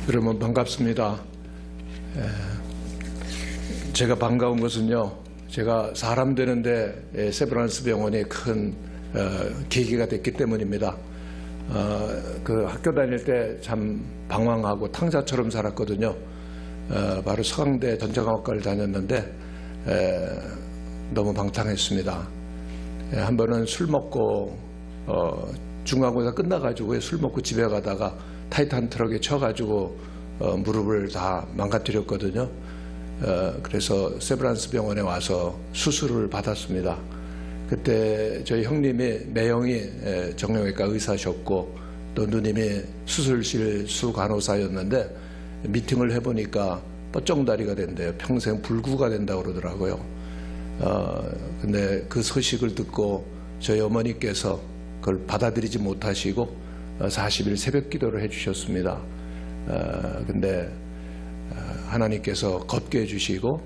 여러분 반갑습니다. 제가 반가운 것은요, 제가 사람 되는데 세브란스 병원이 큰 계기가 됐기 때문입니다. 그 학교 다닐 때 참 방황하고 탕자처럼 살았거든요. 바로 서강대 전자공학과를 다녔는데 너무 방탕했습니다. 한 번은 술 먹고 중간고사 끝나가지고 술 먹고 집에 가다가 타이탄 트럭에 쳐가지고 무릎을 다 망가뜨렸거든요. 그래서 세브란스 병원에 와서 수술을 받았습니다. 그때 저희 형님이 매형이 정형외과 의사셨고 또 누님이 수술실 수간호사였는데 미팅을 해보니까 뻗정다리가 된대요. 평생 불구가 된다고 그러더라고요. 근데 그 소식을 듣고 저희 어머니께서 그걸 받아들이지 못하시고 40일 새벽 기도를 해주셨습니다. 근데 하나님께서 걷게 해주시고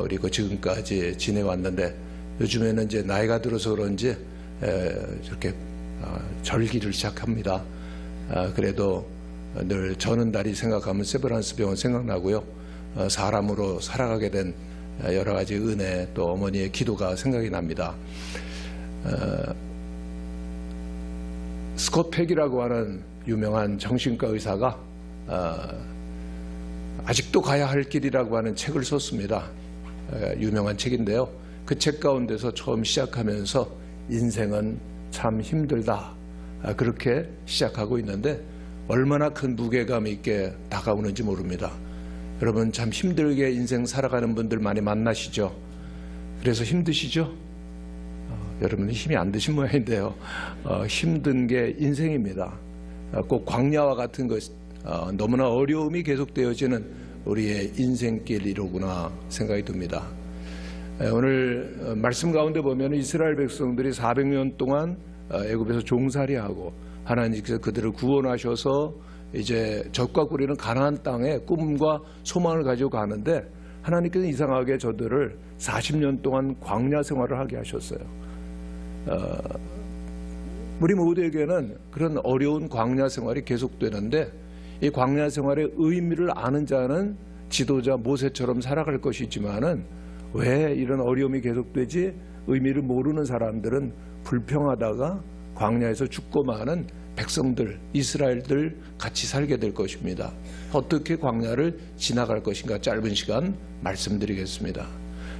그리고 지금까지 지내왔는데 요즘에는 이제 나이가 들어서 그런지 저렇게 절기를 시작합니다. 그래도 늘 저는 날이 생각하면 세브란스 병원 생각나고요. 사람으로 살아가게 된 여러 가지 은혜 또 어머니의 기도가 생각이 납니다. 스콧 팩이라고 하는 유명한 정신과 의사가 아직도 가야 할 길이라고 하는 책을 썼습니다. 유명한 책인데요. 그 책 가운데서 처음 시작하면서 인생은 참 힘들다 그렇게 시작하고 있는데 얼마나 큰 무게감 있게 다가오는지 모릅니다. 여러분 참 힘들게 인생 살아가는 분들 많이 만나시죠? 그래서 힘드시죠? 여러분은 힘이 안 드신 모양인데요. 힘든 게 인생입니다. 꼭 광야와 같은 것, 너무나 어려움이 계속되어지는 우리의 인생길이로구나 생각이 듭니다. 오늘 말씀 가운데 보면 이스라엘 백성들이 400년 동안 애굽에서 종살이하고 하나님께서 그들을 구원하셔서 이제 젖과 꿀이는 가나안 땅에 꿈과 소망을 가지고 가는데 하나님께서 이상하게 저들을 40년 동안 광야 생활을 하게 하셨어요. 우리 모두에게는 그런 어려운 광야 생활이 계속되는데 이 광야 생활의 의미를 아는 자는 지도자 모세처럼 살아갈 것이지만은 왜 이런 어려움이 계속되지? 의미를 모르는 사람들은 불평하다가 광야에서 죽고 마는 백성들, 이스라엘들 같이 살게 될 것입니다. 어떻게 광야를 지나갈 것인가 짧은 시간 말씀드리겠습니다.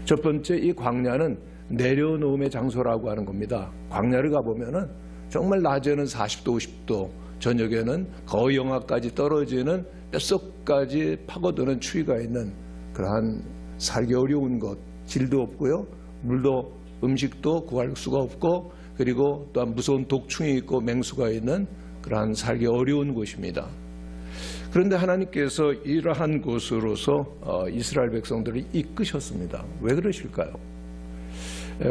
첫 번째, 이 광야는 내려놓음의 장소라고 하는 겁니다. 광야를 가보면은 정말 낮에는 40도, 50도, 저녁에는 거의 영하까지 떨어지는 뼛속까지 파고드는 추위가 있는 그러한 살기 어려운 곳, 질도 없고요, 물도 음식도 구할 수가 없고 그리고 또한 무서운 독충이 있고 맹수가 있는 그러한 살기 어려운 곳입니다. 그런데 하나님께서 이러한 곳으로서 이스라엘 백성들을 이끄셨습니다. 왜 그러실까요?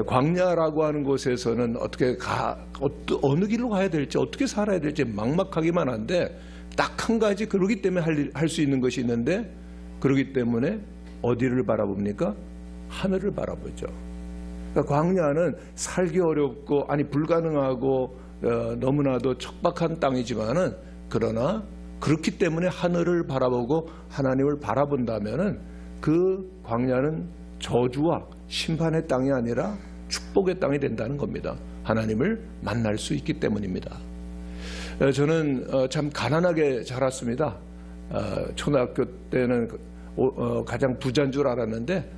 광야라고 하는 곳에서는 어느 길로 가야 될지 어떻게 살아야 될지 막막하기만 한데 딱 한 가지 그러기 때문에 할 수 있는 것이 있는데 그러기 때문에 어디를 바라봅니까? 하늘을 바라보죠. 그러니까 광야는 살기 어렵고 불가능하고 너무나도 척박한 땅이지만은 그러나 그렇기 때문에 하늘을 바라보고 하나님을 바라본다면은 그 광야는 저주와 심판의 땅이 아니라 축복의 땅이 된다는 겁니다. 하나님을 만날 수 있기 때문입니다. 저는 참 가난하게 자랐습니다. 초등학교 때는 가장 부자인 줄 알았는데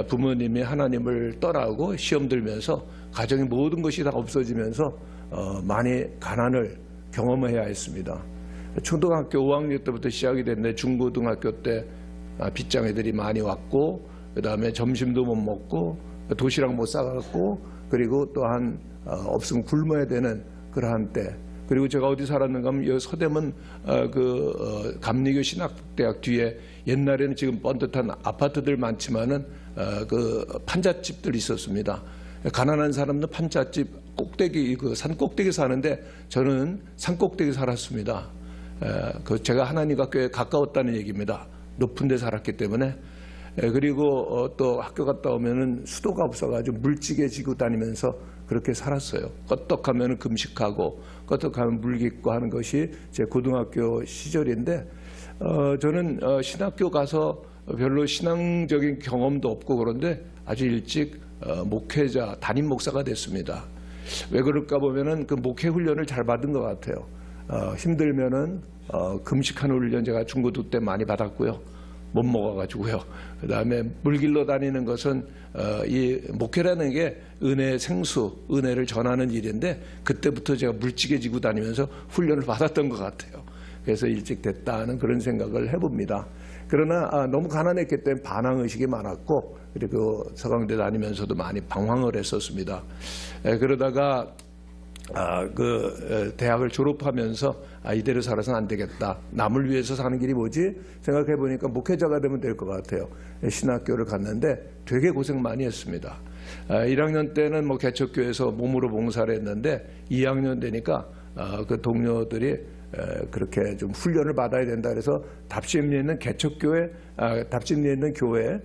부모님이 하나님을 떠나고 시험 들면서 가정의 모든 것이 다 없어지면서 많이 가난을 경험해야 했습니다. 초등학교 5학년 때부터 시작이 됐는데 중고등학교 때 빚장애들이 많이 왔고 그 다음에 점심도 못 먹고 도시락 못 사갖고 그리고 또한 없으면 굶어야 되는 그러한 때 그리고 제가 어디 살았는가 하면 이 서대문 감리교 신학대학 뒤에 옛날에는 지금 번듯한 아파트들 많지만은 그 판잣집들이 있었습니다. 가난한 사람은 판잣집 꼭대기 산 꼭대기 사는데 저는 산 꼭대기 살았습니다. 제가 하나님과 꽤 가까웠다는 얘기입니다. 높은 데 살았기 때문에. 그리고 또 학교 갔다 오면은 수도가 없어가지고 물찌개 지고 다니면서 그렇게 살았어요. 껐떡하면 금식하고 껐떡하면 물 깃고 하는 것이 제 고등학교 시절인데 저는 신학교 가서 별로 신앙적인 경험도 없고 그런데 아주 일찍 목회자, 담임 목사가 됐습니다. 왜 그럴까 보면은 그 목회 훈련을 잘 받은 것 같아요. 힘들면은 금식하는 훈련 제가 중고등 때 많이 받았고요. 못 먹어가지고요. 그 다음에 물길로 다니는 것은 이 목회라는 게 은혜의 생수, 은혜를 전하는 일인데 그때부터 제가 물찌개 지고 다니면서 훈련을 받았던 것 같아요. 그래서 일찍 됐다는 그런 생각을 해봅니다. 그러나 너무 가난했기 때문에 반항의식이 많았고 그리고 서강대 다니면서도 많이 방황을 했었습니다. 그러다가 대학을 졸업하면서 이대로 살아서는 안 되겠다. 남을 위해서 사는 길이 뭐지? 생각해 보니까 목회자가 되면 될 것 같아요. 신학교를 갔는데 되게 고생 많이 했습니다. 1학년 때는 뭐 개척교회에서 몸으로 봉사를 했는데 2학년 되니까 그 동료들이 그렇게 좀 훈련을 받아야 된다 그래서 답심리에 있는 개척교회, 답심리에 있는 교회,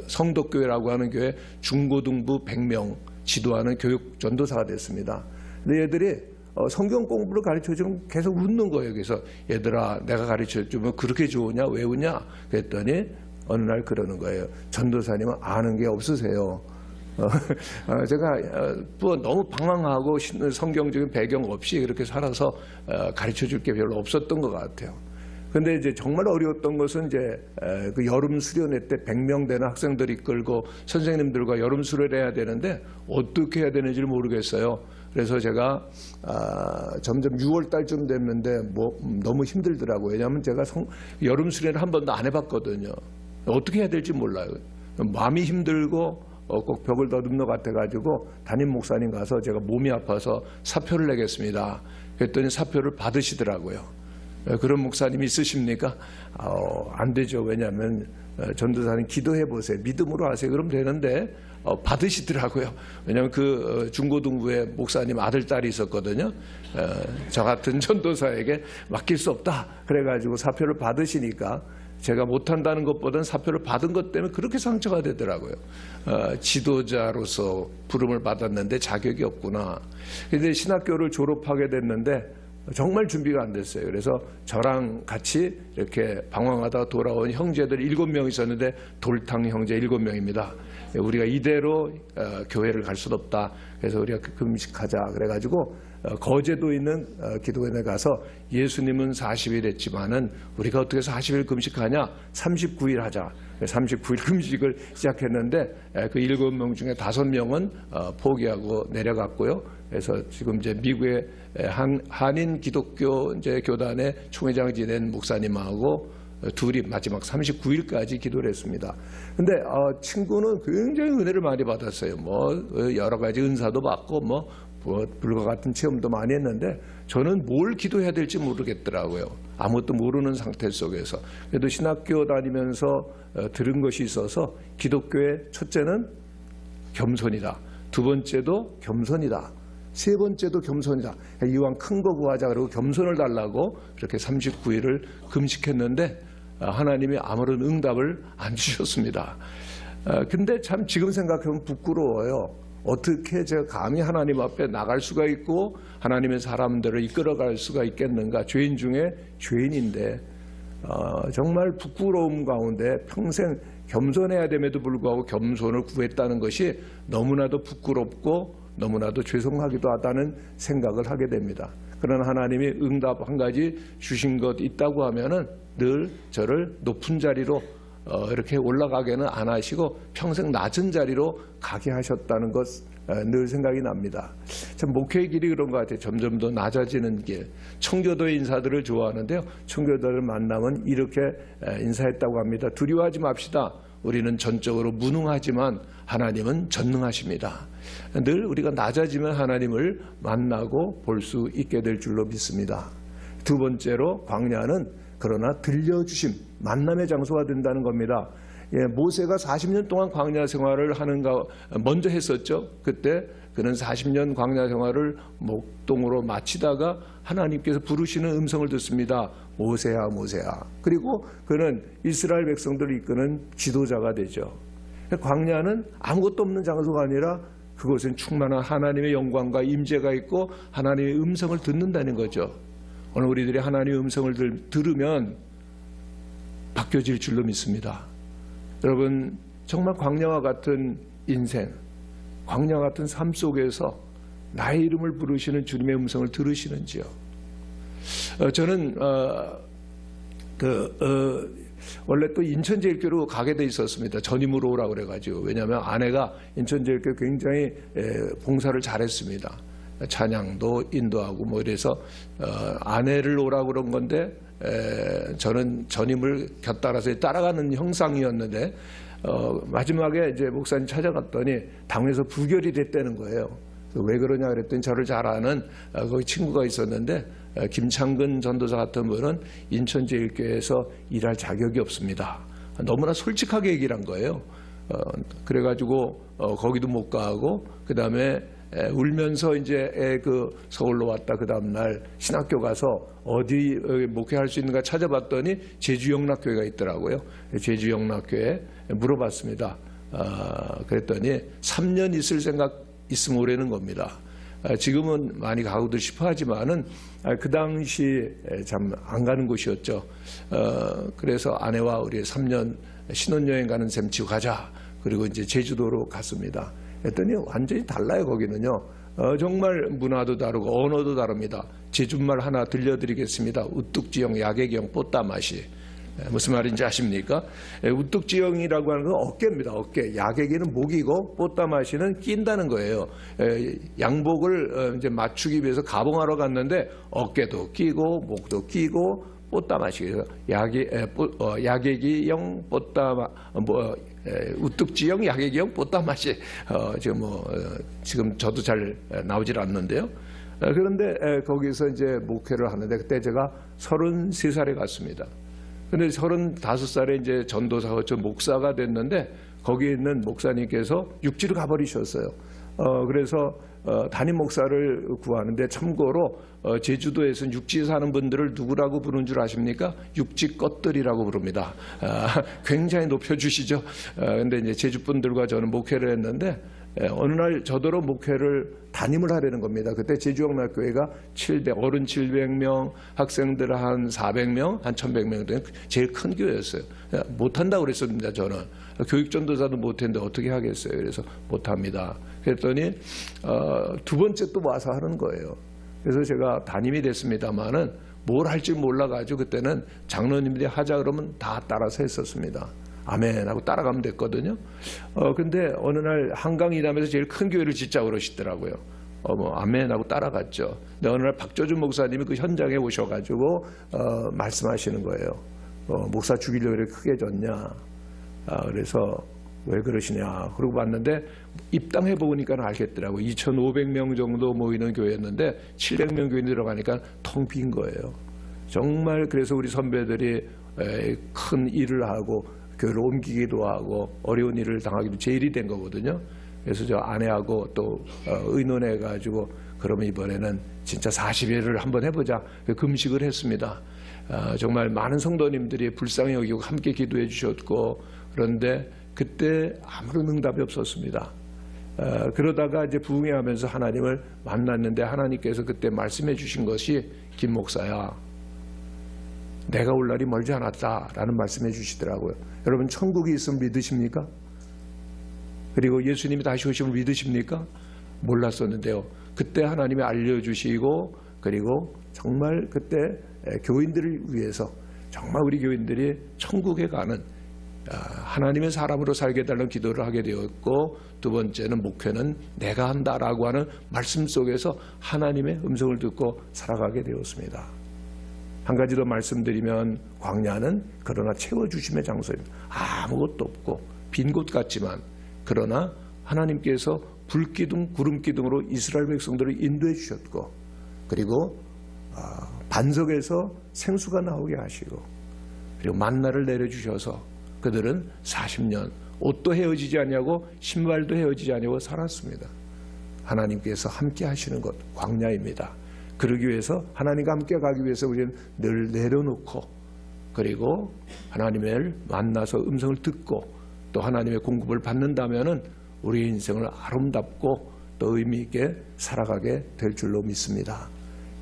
성덕교회라고 하는 교회 중고등부 100명 지도하는 교육 전도사가 됐습니다. 근데 얘들이 성경 공부를 가르쳐주면 계속 웃는 거예요. 그래서 얘들아 내가 가르쳐주면 그렇게 좋으냐 왜 웃냐 그랬더니 어느 날 그러는 거예요. 전도사님은 아는 게 없으세요. 제가 너무 방황하고 성경적인 배경 없이 그렇게 살아서 가르쳐줄 게 별로 없었던 것 같아요. 근데 이제 정말 어려웠던 것은 이제 그 여름 수련회 때 100명 되는 학생들이 이끌고 선생님들과 여름 수련을 해야 되는데 어떻게 해야 되는지를 모르겠어요. 그래서 제가 점점 6월 달쯤 됐는데 너무 힘들더라고요. 왜냐하면 제가 여름 수련을 한 번도 안 해봤거든요. 어떻게 해야 될지 몰라요. 마음이 힘들고 꼭 벽을 더듬는 것 같아가지고 담임 목사님 가서 제가 몸이 아파서 사표를 내겠습니다. 그랬더니 사표를 받으시더라고요. 그런 목사님이 있으십니까? 안 되죠. 왜냐하면 전도사님 기도해 보세요. 믿음으로 하세요. 그러면 되는데 받으시더라고요. 왜냐하면 그 중고등부에 목사님 아들 딸이 있었거든요. 저 같은 전도사에게 맡길 수 없다. 그래가지고 사표를 받으시니까 제가 못한다는 것보다는 사표를 받은 것 때문에 그렇게 상처가 되더라고요. 지도자로서 부름을 받았는데 자격이 없구나. 그런데 신학교를 졸업하게 됐는데 정말 준비가 안 됐어요. 그래서 저랑 같이 이렇게 방황하다가 돌아온 형제들 7명 있었는데 돌탕 형제 7명입니다. 우리가 이대로 교회를 갈 수는 없다. 그래서 우리가 금식하자. 그래가지고 거제도 있는 기도원에 가서 예수님은 40일 했지만은 우리가 어떻게 40일 금식하냐? 39일 하자. 39일 금식을 시작했는데 그 7명 중에 5명은 포기하고 내려갔고요. 그래서 지금 이제 미국의 한인 기독교 이제 교단의 총회장 지낸 목사님하고 둘이 마지막 39일까지 기도를 했습니다. 근데 친구는 굉장히 은혜를 많이 받았어요. 뭐 여러 가지 은사도 받고 뭐 불과 같은 체험도 많이 했는데 저는 뭘 기도해야 될지 모르겠더라고요. 아무것도 모르는 상태 속에서. 그래도 신학교 다니면서 들은 것이 있어서 기독교의 첫째는 겸손이다. 두 번째도 겸손이다. 세 번째도 겸손이다. 이왕 큰 거 구하자 그러고 겸손을 달라고 그렇게 39일을 금식했는데 하나님이 아무런 응답을 안 주셨습니다. 근데 참 지금 생각하면 부끄러워요. 어떻게 제가 감히 하나님 앞에 나갈 수가 있고 하나님의 사람들을 이끌어갈 수가 있겠는가. 죄인 중에 죄인인데 정말 부끄러움 가운데 평생 겸손해야 됨에도 불구하고 겸손을 구했다는 것이 너무나도 부끄럽고 너무나도 죄송하기도 하다는 생각을 하게 됩니다. 그러나 하나님이 응답 한 가지 주신 것 있다고 하면은 늘 저를 높은 자리로 이렇게 올라가게는 안 하시고 평생 낮은 자리로 가게 하셨다는 것 늘 생각이 납니다. 참 목회의 길이 그런 것 같아요. 점점 더 낮아지는 길. 청교도의 인사들을 좋아하는데요. 청교도를 만나면 이렇게 인사했다고 합니다. 두려워하지 맙시다. 우리는 전적으로 무능하지만 하나님은 전능하십니다. 늘 우리가 낮아지면 하나님을 만나고 볼 수 있게 될 줄로 믿습니다. 두 번째로 광야는 그러나 들려주심, 만남의 장소가 된다는 겁니다. 모세가 40년 동안 광야 생활을 하는가 먼저 했었죠. 그때 그는 40년 광야 생활을 목동으로 마치다가 하나님께서 부르시는 음성을 듣습니다. 모세야 모세야. 그리고 그는 이스라엘 백성들을 이끄는 지도자가 되죠. 광야는 아무것도 없는 장소가 아니라 그곳은 충만한 하나님의 영광과 임재가 있고 하나님의 음성을 듣는다는 거죠. 오늘 우리들이 하나님의 음성을 들으면 바뀌어질 줄로 믿습니다. 여러분, 정말 광야와 같은 인생, 광야 같은 삶 속에서 나의 이름을 부르시는 주님의 음성을 들으시는지요? 저는 원래 또 인천제일교로 가게 돼 있었습니다. 전임으로 오라고 그래가지고. 왜냐하면 아내가 인천제일교 굉장히 봉사를 잘했습니다. 찬양도 인도하고 뭐 이래서 아내를 오라고 그런 건데 저는 전임을 곁따라서 따라가는 형상이었는데 마지막에 이제 목사님 찾아갔더니 당에서 부결이 됐다는 거예요. 왜 그러냐 그랬더니 저를 잘 아는 거기 친구가 있었는데 김창근 전도사 같은 분은 인천제일교회에서 일할 자격이 없습니다. 너무나 솔직하게 얘기를 한 거예요. 그래가지고 거기도 못 가고 그 다음에 울면서 이제 서울로 왔다 그 다음 날 신학교 가서 어디 목회할 수 있는가 찾아봤더니 제주영락교회가 있더라고요. 제주영락교회 물어봤습니다. 그랬더니 3년 있을 생각 있으면 오라는 겁니다. 지금은 많이 가고도 싶어 하지만은 그 당시 참 안 가는 곳이었죠. 그래서 아내와 우리 3년 신혼여행 가는 셈 치고 가자. 그리고 이제 제주도로 갔습니다. 했더니 완전히 달라요, 거기는요. 정말 문화도 다르고 언어도 다릅니다. 제주말 하나 들려드리겠습니다. 우뚝지형, 야객형, 뽀따마시. 무슨 말인지 아십니까? 우뚝지형이라고 하는 건 어깨입니다. 어깨. 야객이는 목이고 뽀따마시는 낀다는 거예요. 양복을 이제 맞추기 위해서 가봉하러 갔는데 어깨도 끼고 목도 끼고 뽀따마시. 야객이형, 뽀따마 우뚝지형, 야객이형, 뽀따마시. 지금 저도 잘 나오질 않는데요. 그런데 거기서 이제 목회를 하는데 그때 제가 33살에 갔습니다. 근데 35살에 이제 전도사가 목사가 됐는데 거기에 있는 목사님께서 육지로 가버리셨어요. 그래서 담임 목사를 구하는데 참고로 제주도에서는 육지에 사는 분들을 누구라고 부르는 줄 아십니까? 육지 것들이라고 부릅니다. 굉장히 높여주시죠. 근데 이제 제주 분들과 저는 목회를 했는데 어느 날 저더러 목회를 담임을 하려는 겁니다. 그때 제주영락교회가 어른 700명, 학생들 한 400명, 한 1100명 된 제일 큰 교회였어요. 못한다고 그랬습니다. 저는. 교육전도사도 못했는데 어떻게 하겠어요. 그래서 못합니다. 그랬더니 두 번째 또 와서 하는 거예요. 그래서 제가 담임이 됐습니다마는 뭘 할지 몰라가지고 그때는 장로님들이 하자 그러면 다 따라서 했었습니다. 아멘 하고 따라가면 됐거든요. 근데 어느 날 한강 이남에서 제일 큰 교회를 짓자고 그러시더라고요. 아멘 하고 따라갔죠. 근데 어느 날 박조준 목사님이 그 현장에 오셔가지고 말씀하시는 거예요. 목사 죽이려고 이렇게 크게 졌냐. 그래서 왜 그러시냐. 그러고 봤는데 입당해 보니까 알겠더라고요. 2,500명 정도 모이는 교회였는데 700명 교인이 들어가니까 텅 빈 거예요. 정말 그래서 우리 선배들이 큰 일을 하고 교회를 옮기기도 하고 어려운 일을 당하기도 제일이 된 거거든요. 그래서 저 아내하고 또 의논해가지고 그러면 이번에는 진짜 40일을 한번 해보자. 금식을 했습니다. 정말 많은 성도님들이 불쌍히 여기고 함께 기도해 주셨고 그런데 그때 아무런 응답이 없었습니다. 그러다가 이제 부흥회하면서 하나님을 만났는데 하나님께서 그때 말씀해 주신 것이 김 목사야. 내가 올 날이 멀지 않았다라는 말씀해 주시더라고요. 여러분 천국이 있으면 믿으십니까? 그리고 예수님이 다시 오심을 믿으십니까? 몰랐었는데요. 그때 하나님이 알려주시고 그리고 정말 그때 교인들을 위해서 정말 우리 교인들이 천국에 가는 하나님의 사람으로 살게 해달라는 기도를 하게 되었고 두 번째는 목회는 내가 한다라고 하는 말씀 속에서 하나님의 음성을 듣고 살아가게 되었습니다. 한 가지 더 말씀드리면 광야는 그러나 채워주심의 장소입니다. 아무것도 없고 빈 곳 같지만 그러나 하나님께서 불기둥 구름기둥으로 이스라엘 백성들을 인도해 주셨고 그리고 반석에서 생수가 나오게 하시고 그리고 만나를 내려주셔서 그들은 40년 옷도 헤어지지 않냐고 신발도 헤어지지 않냐고 살았습니다. 하나님께서 함께 하시는 것 광야입니다. 그러기 위해서 하나님과 함께 가기 위해서 우리는 늘 내려놓고 그리고 하나님을 만나서 음성을 듣고 또 하나님의 공급을 받는다면은 우리의 인생을 아름답고 또 의미 있게 살아가게 될 줄로 믿습니다.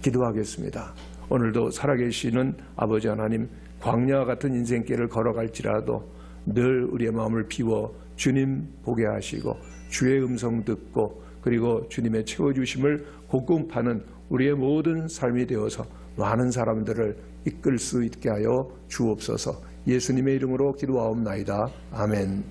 기도하겠습니다. 오늘도 살아계시는 아버지 하나님 광야와 같은 인생길을 걸어갈지라도 늘 우리의 마음을 비워 주님 보게 하시고 주의 음성 듣고 그리고 주님의 채워주심을 공급하는 우리의 모든 삶이 되어서 많은 사람들을 이끌 수 있게 하여 주옵소서. 예수님의 이름으로 기도하옵나이다. 아멘.